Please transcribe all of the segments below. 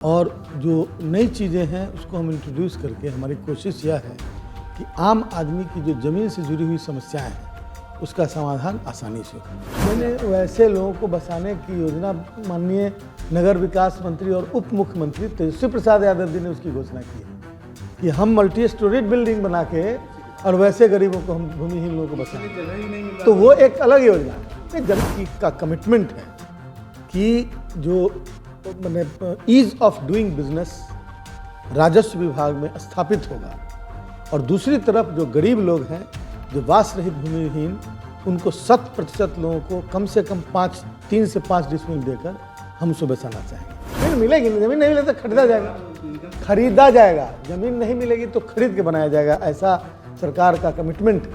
और जो नई चीज़ें हैं उसको हम इंट्रोड्यूस करके हमारी कोशिश यह है कि आम आदमी की जो ज़मीन से जुड़ी हुई समस्याएं हैं उसका समाधान आसानी से हो। मैंने वैसे लोगों को बसाने की योजना माननीय नगर विकास मंत्री और उप मुख्यमंत्री तेजस्वी प्रसाद यादव जी ने उसकी घोषणा की है कि हम मल्टी स्टोरेज बिल्डिंग बना के और वैसे गरीबों को हम भूमिहीन लोगों को बसाएंगे। तो वो एक अलग योजना है। जन का कमिटमेंट है कि जो मैंने ईज ऑफ डूइंग बिजनेस राजस्व विभाग में स्थापित होगा और दूसरी तरफ जो गरीब लोग हैं जो वास रहित भूमिहीन उनको 100% लोगों को कम से कम 3 से 5 डिसमिल देकर हम उसको बसाना चाहेंगे। जमीन मिलेगी नहीं, जमीन नहीं मिले तो खरीदा जाएगा, जमीन नहीं मिलेगी तो खरीद के बनाया जाएगा, ऐसा सरकार का कमिटमेंट।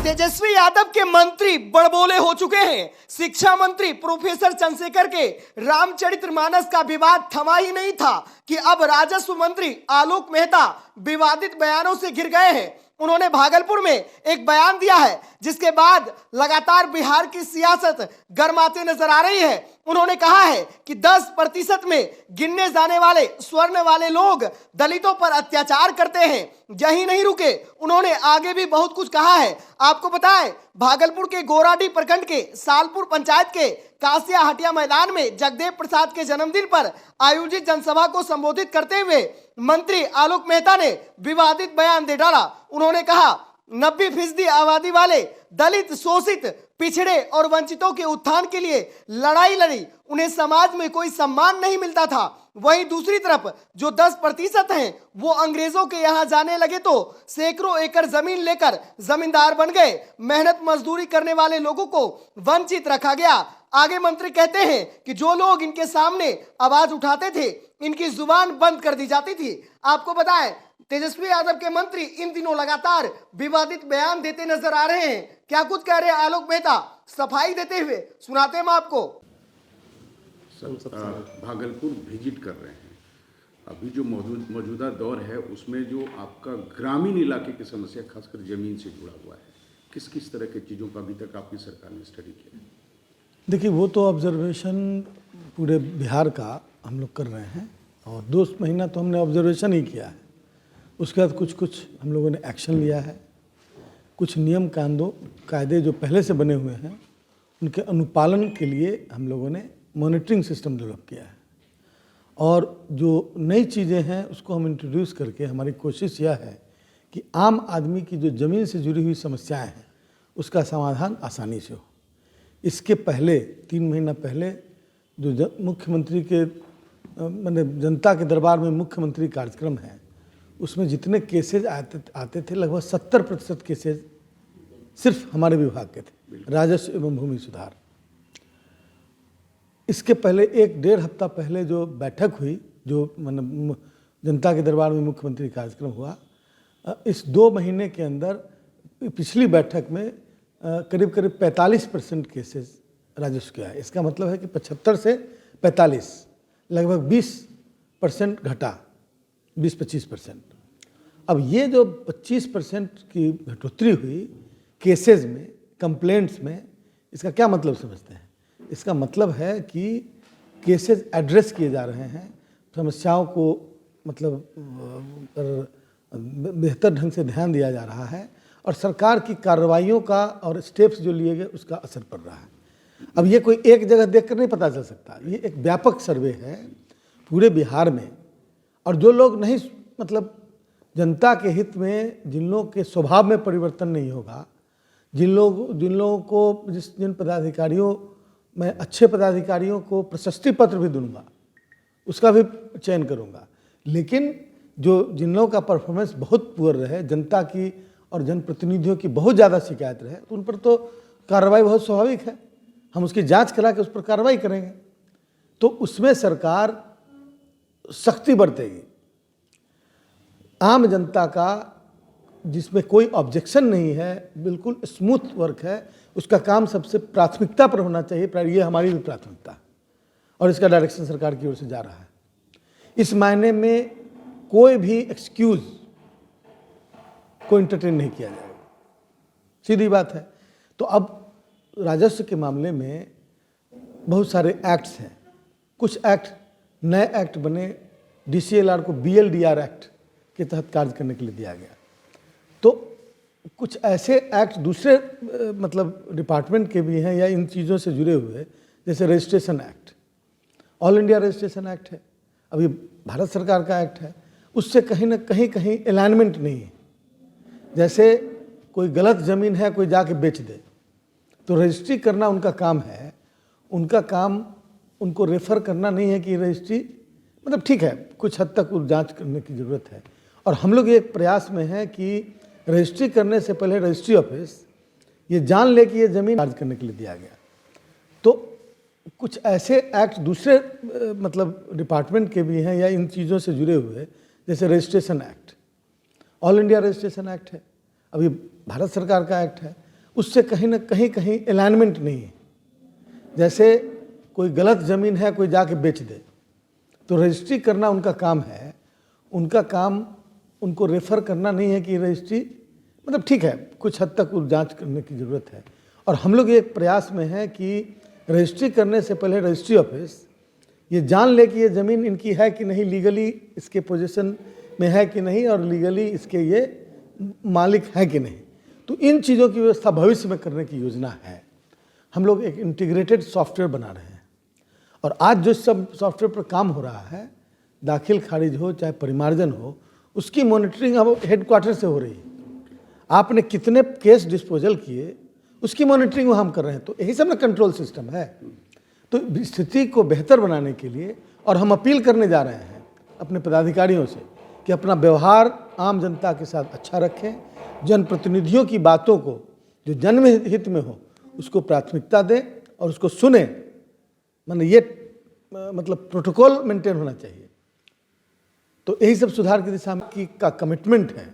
तेजस्वी यादव के मंत्री बड़बोले हो चुके हैं। शिक्षा मंत्री प्रोफेसर चंद्रशेखर के रामचरितमानस का विवाद थमा ही नहीं था कि अब राजस्व मंत्री आलोक मेहता विवादित बयानों से घिर गए हैं। उन्होंने भागलपुर में एक बयान दिया है जिसके बाद लगातार बिहार की सियासत गर्माते नजर आ रही है। उन्होंने कहा है कि 10% में गिनने जाने वाले स्वर्ण वाले लोग दलितों पर अत्याचार करते हैं। यही नहीं रुके, उन्होंने आगे भी बहुत कुछ कहा है। आपको बताएं, भागलपुर के गोराडीह प्रखंड के सालपुर पंचायत के कासिया हटिया मैदान में जगदेव प्रसाद के जन्मदिन पर आयोजित जनसभा को संबोधित करते हुए मंत्री आलोक मेहता ने विवादित बयान दे डाला। उन्होंने कहा 90% आबादी वाले दलित, शोषित, पिछड़े और वंचितों के उत्थान के लिए लड़ाई लड़ी, उन्हें समाज में कोई सम्मान नहीं मिलता था। वहीं दूसरी तरफ जो 10% हैं वो अंग्रेजों के यहाँ जाने लगे तो सैकड़ों एकड़ जमीन लेकर जमींदार बन गए। मेहनत मजदूरी करने वाले लोगों को वंचित रखा गया। आगे मंत्री कहते हैं कि जो लोग इनके सामने आवाज उठाते थे इनकी जुबान बंद कर दी जाती थी। आपको बताएं, तेजस्वी यादव के मंत्री इन दिनों लगातार विवादित बयान देते नजर आ रहे हैं। क्या कुछ कह रहे हैं आलोक मेहता, सफाई देते हुए सुनाते हैं आपको। भागलपुर विजिट कर रहे हैं। अभी जो मौजूदा दौर है उसमें जो आपका ग्रामीण इलाके की समस्या खासकर जमीन से जुड़ा हुआ है, किस किस तरह की चीज़ों का अभी तक आपकी सरकार ने स्टडी किया है? देखिए, वो तो ऑब्जर्वेशन पूरे बिहार का हम लोग कर रहे हैं और 2 महीना तो हमने ऑब्जर्वेशन ही किया है। उसके बाद कुछ हम लोगों ने एक्शन लिया है। कुछ नियम कायदे जो पहले से बने हुए हैं उनके अनुपालन के लिए हम लोगों ने मॉनिटरिंग सिस्टम डेवलप किया है और जो नई चीज़ें हैं उसको हम इंट्रोड्यूस करके हमारी कोशिश यह है कि आम आदमी की जो ज़मीन से जुड़ी हुई समस्याएं हैं उसका समाधान आसानी से हो। इसके पहले 3 महीना पहले जो मुख्यमंत्री के मैंने जनता के दरबार में मुख्यमंत्री कार्यक्रम है उसमें जितने केसेज आते थे लगभग 70% केसेज सिर्फ हमारे विभाग के थे, राजस्व एवं भूमि सुधार। इसके पहले 1-1.5 हफ्ता पहले जो बैठक हुई, जो मतलब जनता के दरबार में मुख्यमंत्री कार्यक्रम हुआ, इस 2 महीने के अंदर पिछली बैठक में करीब 45% केसेस राजस्व के आए। इसका मतलब है कि 75 से 45 लगभग 20% घटा, 20-25%। अब ये जो 25% की घटोतरी हुई केसेस में, कंप्लेंट्स में, इसका क्या मतलब समझते हैं? इसका मतलब है कि केसेस एड्रेस किए जा रहे हैं, समस्याओं को मतलब बेहतर ढंग से ध्यान दिया जा रहा है और सरकार की कार्रवाइयों का और स्टेप्स जो लिए गए उसका असर पड़ रहा है। अब ये कोई एक जगह देखकर नहीं पता चल सकता, ये एक व्यापक सर्वे है पूरे बिहार में। और जो लोग नहीं, मतलब जनता के हित में जिन लोगों के स्वभाव में परिवर्तन नहीं होगा, जिन लोगों को जिन पदाधिकारियों, मैं अच्छे पदाधिकारियों को प्रशस्ति पत्र भी दूंगा, उसका भी चयन करूंगा, लेकिन जिन लोगों का परफॉर्मेंस बहुत पुअर रहे, जनता की और जनप्रतिनिधियों की बहुत ज़्यादा शिकायत रहे, तो उन पर तो कार्रवाई बहुत स्वाभाविक है, हम उसकी जांच करा के उस पर कार्रवाई करेंगे। तो उसमें सरकार सख्ती बरतेगी। आम जनता का जिसमें कोई ऑब्जेक्शन नहीं है, बिल्कुल स्मूथ वर्क है, उसका काम सबसे प्राथमिकता पर होना चाहिए। ये हमारी भी प्राथमिकता है और इसका डायरेक्शन सरकार की ओर से जा रहा है। इस मायने में कोई भी एक्सक्यूज को एंटरटेन नहीं किया जाएगा, सीधी बात है। तो अब राजस्व के मामले में बहुत सारे एक्ट्स हैं, कुछ एक्ट नए एक्ट बने, DCLR को BLDR एक्ट के तहत कार्य करने के लिए दिया गया। तो कुछ ऐसे एक्ट दूसरे मतलब डिपार्टमेंट के भी हैं या इन चीज़ों से जुड़े हुए, जैसे registration act, all India registration act है, अभी भारत सरकार का एक्ट है, उससे कहीं ना कहीं अलाइनमेंट नहीं है। जैसे कोई गलत ज़मीन है, कोई जाके बेच दे, तो रजिस्ट्री करना उनका काम है, उनका काम उनको रेफ़र करना नहीं है कि रजिस्ट्री, मतलब ठीक है कुछ हद तक जांच करने की ज़रूरत है। और हम लोग एक प्रयास में हैं कि रजिस्ट्री करने से पहले रजिस्ट्री ऑफिस ये जान ले कि ये ज़मीन चार्ज करने के लिए दिया गया। तो कुछ ऐसे एक्ट दूसरे मतलब डिपार्टमेंट के भी हैं या इन चीज़ों से जुड़े हुए, जैसे registration act, all India registration act है, अभी भारत सरकार का एक्ट है, उससे कहीं ना कहीं अलाइनमेंट नहीं है। जैसे कोई गलत ज़मीन है, कोई जाके बेच दे, तो रजिस्ट्री करना उनका काम है, उनका काम उनको रेफ़र करना नहीं है कि रजिस्ट्री, मतलब ठीक है कुछ हद तक जांच करने की ज़रूरत है। और हम लोग एक प्रयास में हैं कि रजिस्ट्री करने से पहले रजिस्ट्री ऑफिस ये जान ले कि ये ज़मीन इनकी है कि नहीं, लीगली इसके पोजीशन में है कि नहीं, और लीगली इसके ये मालिक है कि नहीं। तो इन चीज़ों की व्यवस्था भविष्य में करने की योजना है। हम लोग एक इंटीग्रेटेड सॉफ्टवेयर बना रहे हैं, और आज जो सब सॉफ्टवेयर पर काम हो रहा है, दाखिल खारिज हो चाहे परिमार्जन हो, उसकी मॉनिटरिंग अब हेडक्वार्टर से हो रही है। आपने कितने केस डिस्पोजल किए, उसकी मॉनिटरिंग हम कर रहे हैं। तो यही सब ना कंट्रोल सिस्टम है। तो स्थिति को बेहतर बनाने के लिए, और हम अपील करने जा रहे हैं अपने पदाधिकारियों से कि अपना व्यवहार आम जनता के साथ अच्छा रखें, जनप्रतिनिधियों की बातों को जो जन हित में हो उसको प्राथमिकता दें और उसको सुने। माने ये मतलब प्रोटोकॉल मेंटेन होना चाहिए। तो यही सब सुधार की दिशा में का कमिटमेंट है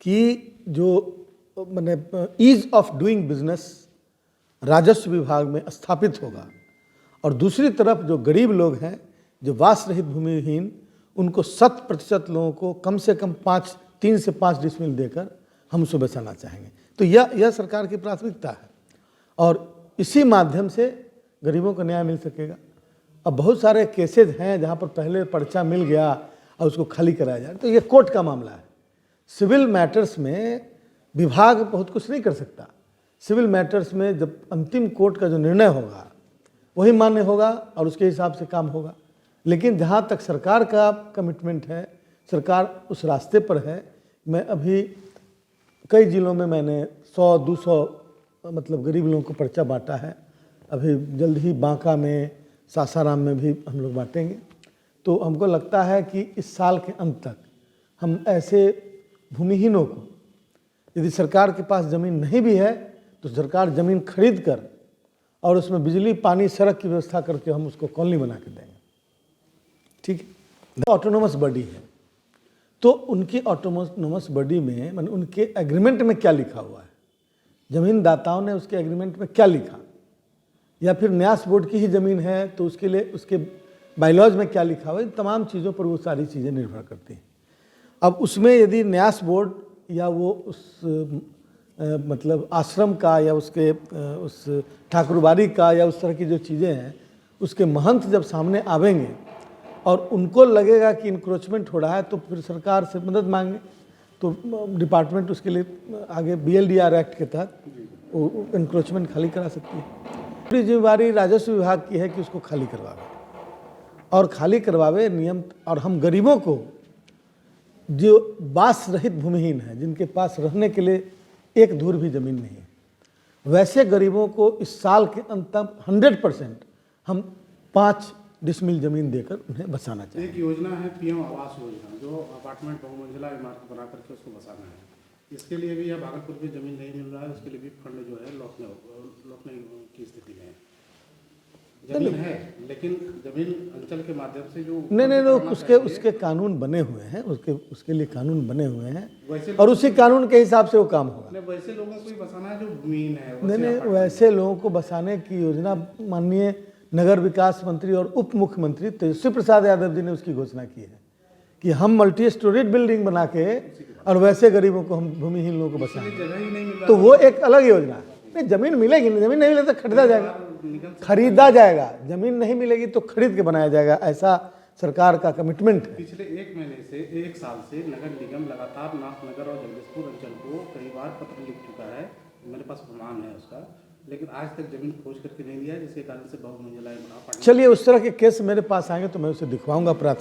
कि जो माने ईज ऑफ डूइंग बिजनेस राजस्व विभाग में स्थापित होगा, और दूसरी तरफ जो गरीब लोग हैं, जो वास रहित भूमिहीन, उनको 100% लोगों को कम से कम 3 से 5 डिसमिल देकर हम उसको बचाना चाहेंगे। तो यह सरकार की प्राथमिकता है, और इसी माध्यम से गरीबों को न्याय मिल सकेगा। अब बहुत सारे केसेज हैं जहाँ पर पहले पर्चा मिल गया और उसको खाली कराया जाए, तो ये कोर्ट का मामला है। सिविल मैटर्स में विभाग बहुत कुछ नहीं कर सकता। सिविल मैटर्स में जब अंतिम कोर्ट का जो निर्णय होगा वही मान्य होगा और उसके हिसाब से काम होगा। लेकिन जहाँ तक सरकार का कमिटमेंट है, सरकार उस रास्ते पर है। मैं अभी कई ज़िलों में मैंने 100-200 मतलब गरीब लोगों को पर्चा बांटा है। अभी जल्द ही बांका में, सासाराम में भी हम लोग बांटेंगे। तो हमको लगता है कि इस साल के अंत तक हम ऐसे भूमिहीनों को, यदि सरकार के पास ज़मीन नहीं भी है तो सरकार ज़मीन खरीद कर और उसमें बिजली, पानी, सड़क की व्यवस्था करके हम उसको कॉलोनी बना के देंगे। ठीक है। ऑटोनोमस बॉडी है, तो उनकी ऑटोनोमस बॉडी में मतलब उनके एग्रीमेंट में क्या लिखा हुआ है, ज़मीन दाताओं ने उसके एग्रीमेंट में क्या लिखा, या फिर न्यास बोर्ड की ही ज़मीन है तो उसके लिए उसके बायलॉज में क्या लिखा हुआ है, इन तमाम चीज़ों पर वो सारी चीज़ें निर्भर करती हैं। अब उसमें यदि न्यास बोर्ड या वो उस मतलब आश्रम का या उसके उस ठाकुरबाड़ी का या उस तरह की जो चीज़ें हैं, उसके महंत जब सामने आवेंगे और उनको लगेगा कि इंक्रोचमेंट हो रहा है, तो फिर सरकार से मदद मांगे, तो डिपार्टमेंट उसके लिए आगे BLDR एक्ट के तहत वो इंक्रोचमेंट खाली करा सकती है। पूरी जिम्मेवारी राजस्व विभाग की है कि उसको खाली करवावे, और खाली करवावे नियम। और हम गरीबों को, जो वास रहित भूमिहीन है, जिनके पास रहने के लिए एक धूर भी ज़मीन नहीं है, वैसे गरीबों को इस साल के अंत तक 100% हम 5 डिसमिल ज़मीन देकर उन्हें बसाना चाहिए। एक योजना है PM आवास योजना, जो अपार्टमेंट बहुमंजिला इमारत बना करके उसको बसाना है। इसके लिए भी यह भागलपुर में ज़मीन नहीं मिल रहा है, उसके लिए भी फंड जो है लौटने की स्थिति में है। जमीन है, लेकिन जमीन अंचल के माध्यम से जो नहीं, उसके कानून बने हुए हैं, उसके लिए कानून बने हुए हैं, और उसी कानून के हिसाब से वो काम होगा। वैसे लोगों को भी बसाना है जो भूमिहीन है। नहीं, वैसे लोगों को बसाने की योजना माननीय नगर विकास मंत्री और उप मुख्यमंत्री तेजस्वी प्रसाद यादव जी ने उसकी घोषणा की है कि हम मल्टी स्टोरेज बिल्डिंग बना के और वैसे गरीबों को हम भूमिहीन लोगों को बसाएंगे। तो वो एक अलग योजना है। नहीं, जमीन मिलेगी नहीं, जमीन नहीं मिले तो खरीदा जाएगा, ज़मीन नहीं मिलेगी तो खरीद के बनाया जाएगा। ऐसा सरकार का कमिटमेंट है। पिछले 1 साल से नगर निगम लगातार नाथनगर और जगदीशपुर अंचल को कई बार पत्र लिख चुका है, मेरे पास प्रमाण है उसका, लेकिन आज तक जमीन खोज करके नहीं दिया, जिसके कारण से बहुमंजिला अपार्टमेंट। चलिए, उस तरह के केस मेरे पास आएंगे तो मैं उसे दिखवाऊंगा प्राथमिक